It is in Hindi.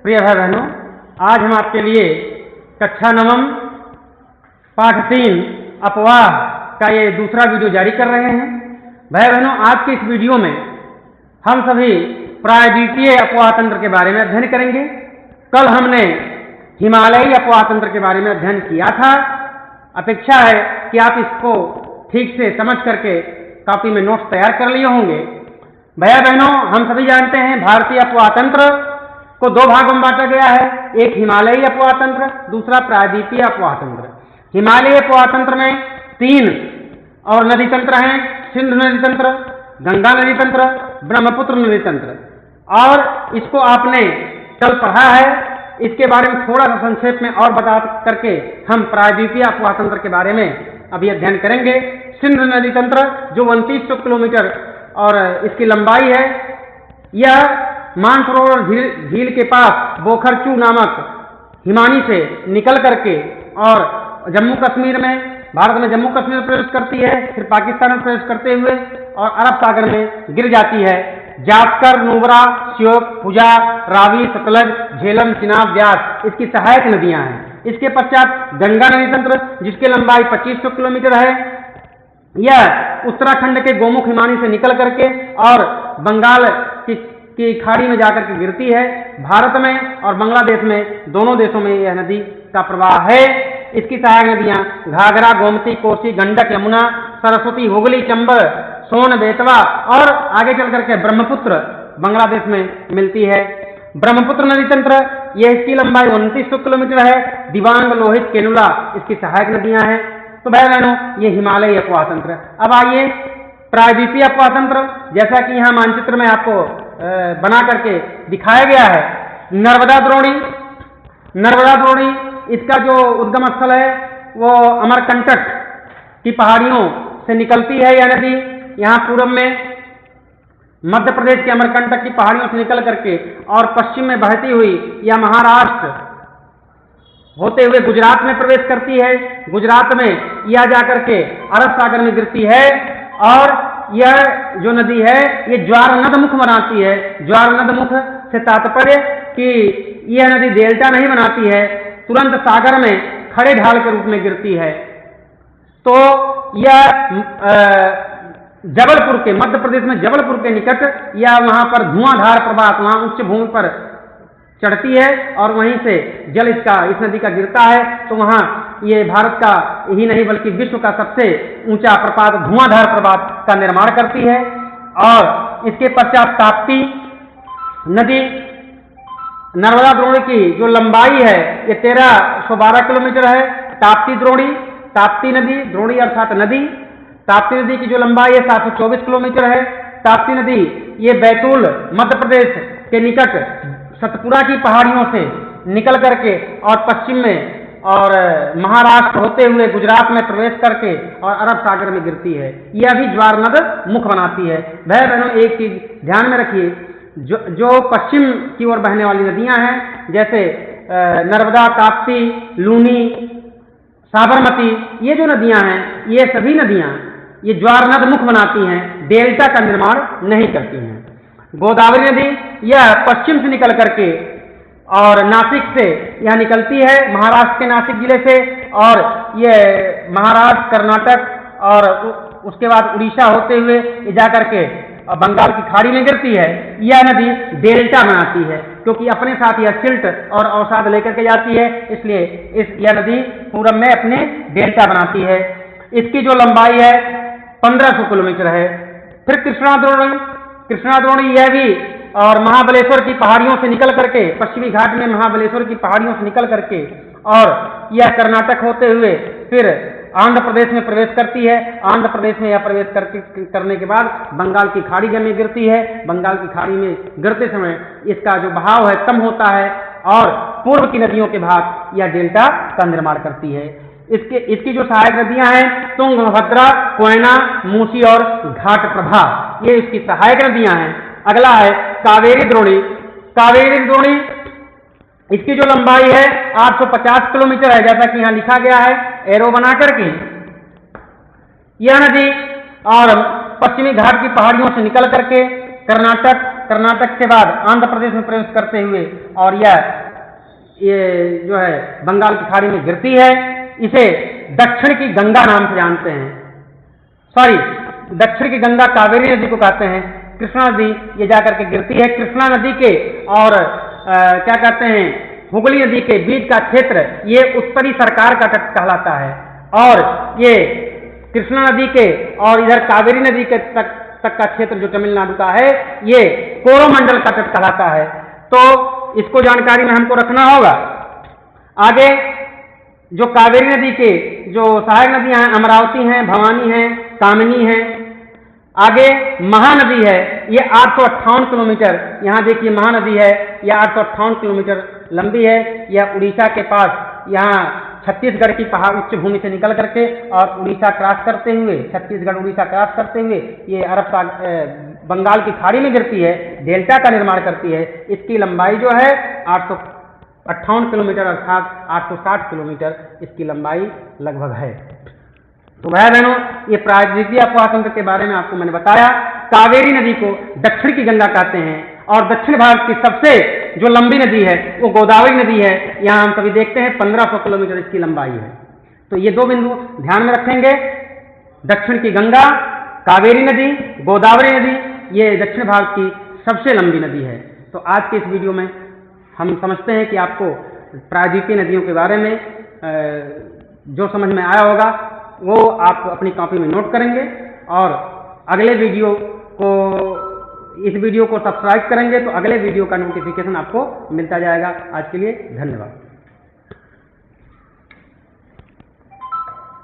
प्रिय भाई बहनों, आज हम आपके लिए कक्षा नवम पाठ 3 अपवाह का ये दूसरा वीडियो जारी कर रहे हैं। भाई बहनों, आज के इस वीडियो में हम सभी प्रायद्वीपीय अपवाह तंत्र के बारे में अध्ययन करेंगे। कल हमने हिमालयी अपवाह तंत्र के बारे में अध्ययन किया था। अपेक्षा है कि आप इसको ठीक से समझ करके कॉपी में नोट्स तैयार कर लिए होंगे। भैया बहनों, हम सभी जानते हैं भारतीय अपवाह तंत्र को 2 भागों में बांटा गया है। एक हिमालयी अपवाह तंत्र, दूसरा प्रायद्वीपीय अपवाह तंत्र। हिमालयी अपवाह तंत्र में 3 और नदी तंत्र हैं: सिंधु नदी तंत्र, गंगा नदी तंत्र, ब्रह्मपुत्र नदी तंत्र। और इसको आपने कल पढ़ा है। इसके बारे में थोड़ा सा संक्षेप में और बता करके हम प्रायद्वीपीय अपवाह तंत्र के बारे में अभी अध्ययन करेंगे। सिंधु नदी तंत्र जो 2900 किलोमीटर और इसकी लंबाई है, यह मानसरोवर झील के पास बोखरचू नामक हिमानी से निकल करके और जम्मू कश्मीर में, भारत में जम्मू कश्मीर में प्रवेश करती है, फिर पाकिस्तान में प्रवेश करते हुए और अरब सागर में गिर जाती है। जास्कर, नुब्रा, श्योक, पुजा, रावी, सतलज, झेलम, चिनाब, व्यास इसकी सहायक नदियां हैं। इसके पश्चात गंगा नदी तंत्र जिसकी लंबाई 2500 किलोमीटर है। यह उत्तराखंड के गोमुख हिमानी से निकल करके और बंगाल की खाड़ी में जाकर के गिरती है। भारत में और बांग्लादेश में, दोनों देशों में यह नदी का प्रवाह है। इसकी सहायक नदियां घाघरा, गोमती, कोसी, गंडक, यमुना, सरस्वती, हुगली, चंबल, सोन, बेतवा और आगे चल करके ब्रह्मपुत्र बांग्लादेश में मिलती है। ब्रह्मपुत्र नदी तंत्र, यह इसकी लंबाई 2900 किलोमीटर है। दिबांग, लोहित, केनुला इसकी सहायक नदियां हैं। तो भाई बहनों, ये हिमालयी अपवाह तंत्र। अब आइए प्रायद्वीपीय अपवाह तंत्र, जैसा कि यहाँ मानचित्र में आपको बना करके दिखाया गया है। नर्मदा द्रोणी, नर्मदा द्रोणी इसका जो उद्गम स्थल है वो अमरकंटक की पहाड़ियों से निकलती है। यह नदी यहाँ पूर्व में मध्य प्रदेश के अमरकंटक की पहाड़ियों से निकल करके और पश्चिम में बहती हुई यह महाराष्ट्र होते हुए गुजरात में प्रवेश करती है। गुजरात में यह जाकर के अरब सागर में गिरती है और यह जो नदी है ये ज्वार नद मुख बनाती है। ज्वार नद मुख से तात्पर्य कि यह नदी डेल्टा नहीं बनाती है, तुरंत सागर में खड़े ढाल के रूप में गिरती है। तो यह जबलपुर के, मध्य प्रदेश में जबलपुर के निकट या वहां पर धुआंधार प्रवाह, वहां उच्च भूमि पर चढ़ती है और वहीं से जल इस नदी का गिरता है। तो वहां ये भारत का ही नहीं बल्कि विश्व का सबसे ऊंचा प्रपात, धुआंधार प्रपात का निर्माण करती है। और इसके पश्चात ताप्ती नदी, नर्मदा द्रोणी की जो लंबाई है ये 1312 किलोमीटर है। ताप्ती द्रोणी, ताप्ती नदी, द्रोणी अर्थात नदी, ताप्ती नदी की जो लंबाई है 724 किलोमीटर है। ताप्ती नदी ये बैतूल मध्य प्रदेश के निकट सतपुरा की पहाड़ियों से निकल करके और पश्चिम में और महाराष्ट्र होते हुए गुजरात में प्रवेश करके और अरब सागर में गिरती है। यह भी ज्वार नद मुख बनाती है। भाई बहनों, एक चीज ध्यान में रखिए, जो पश्चिम की ओर बहने वाली नदियां हैं जैसे नर्मदा, ताप्ती, लूनी, साबरमती, ये जो नदियां हैं ये सभी नदियां ये ज्वार नद मुख बनाती हैं, डेल्टा का निर्माण नहीं करती हैं। गोदावरी नदी यह पश्चिम से निकल करके और नासिक से यह निकलती है, महाराष्ट्र के नासिक जिले से, और यह महाराष्ट्र, कर्नाटक और उसके बाद उड़ीसा होते हुए जा करके बंगाल की खाड़ी में गिरती है। यह नदी डेल्टा बनाती है क्योंकि अपने साथ यह सिल्ट और अवसाद लेकर के जाती है, इसलिए यह नदी पूरब में अपने डेल्टा बनाती है। इसकी जो लंबाई है 1500 किलोमीटर है। फिर कृष्णा द्रोणी, कृष्णा द्रोणी यह भी और महाबलेश्वर की पहाड़ियों से निकल करके, पश्चिमी घाट में महाबलेश्वर की पहाड़ियों से निकल करके और यह कर्नाटक होते हुए फिर आंध्र प्रदेश में प्रवेश करती है। आंध्र प्रदेश में यह प्रवेश करने के बाद बंगाल की खाड़ी में गिरती है। बंगाल की खाड़ी में गिरते समय इसका जो बहाव है कम होता है और पूर्व की नदियों के भाग यह डेल्टा का निर्माण करती है। इसकी जो सहायक नदियां हैं तुंगभद्रा, कोयना, मूसी और घाट प्रभा, ये इसकी सहायक नदियां हैं। अगला है कावेरी द्रोणी। कावेरी द्रोणी इसकी जो लंबाई है 850 किलोमीटर है, जैसा कि यहां लिखा गया है एरो बना करके। यह नदी और पश्चिमी घाट की पहाड़ियों से निकल करके कर्नाटक कर्नाटक के बाद आंध्र प्रदेश में प्रवेश करते हुए और ये जो है बंगाल की खाड़ी में गिरती है। इसे दक्षिण की गंगा नाम से जानते हैं। सॉरी, दक्षिण की गंगा कावेरी नदी को कहते हैं। कृष्णा नदी ये जाकर के गिरती है। कृष्णा नदी के और क्या कहते हैं हुगली नदी के बीच का क्षेत्र ये उत्तरी सरकार का तट कहलाता है और ये कृष्णा नदी के और इधर कावेरी नदी के तक का क्षेत्र जो तमिलनाडु का है ये कोरोमंडल का तट कहलाता है। तो इसको जानकारी में हमको रखना होगा। आगे जो कावेरी नदी के जो सहायक नदियां हैं अमरावती हैं, भवानी हैं, कामिनी हैं। आगे महानदी है, ये 858 किलोमीटर, यहाँ देखिए महानदी है, यह 858 किलोमीटर लंबी है। यह उड़ीसा के पास यहाँ छत्तीसगढ़ की पहाड़ उच्च भूमि से निकल करके और उड़ीसा क्रॉस करते हुए, छत्तीसगढ़ उड़ीसा क्रॉस करते हुए ये अरब बंगाल की खाड़ी में गिरती है, डेल्टा का निर्माण करती है। इसकी लंबाई जो है 858 किलोमीटर अर्थात 860 किलोमीटर इसकी लंबाई लगभग है। तो भाई बहनों, ये प्रायद्वीपीय अफवाह तंत्र के बारे में आपको मैंने बताया। कावेरी नदी को दक्षिण की गंगा कहते हैं और दक्षिण भारत की सबसे जो लंबी नदी है वो गोदावरी नदी है। यहाँ हम सभी देखते हैं 1500 किलोमीटर इसकी लंबाई है। तो ये दो बिंदु ध्यान में रखेंगे, दक्षिण की गंगा, कावेरी नदी, गोदावरी नदी, ये दक्षिण भारत की सबसे लंबी नदी है। तो आज के इस वीडियो में हम समझते हैं कि आपको प्रायद्वीपीय नदियों के बारे में जो समझ में आया होगा वो आप अपनी कॉपी में नोट करेंगे और अगले वीडियो को, इस वीडियो को सब्सक्राइब करेंगे तो अगले वीडियो का नोटिफिकेशन आपको मिलता जाएगा। आज के लिए धन्यवाद।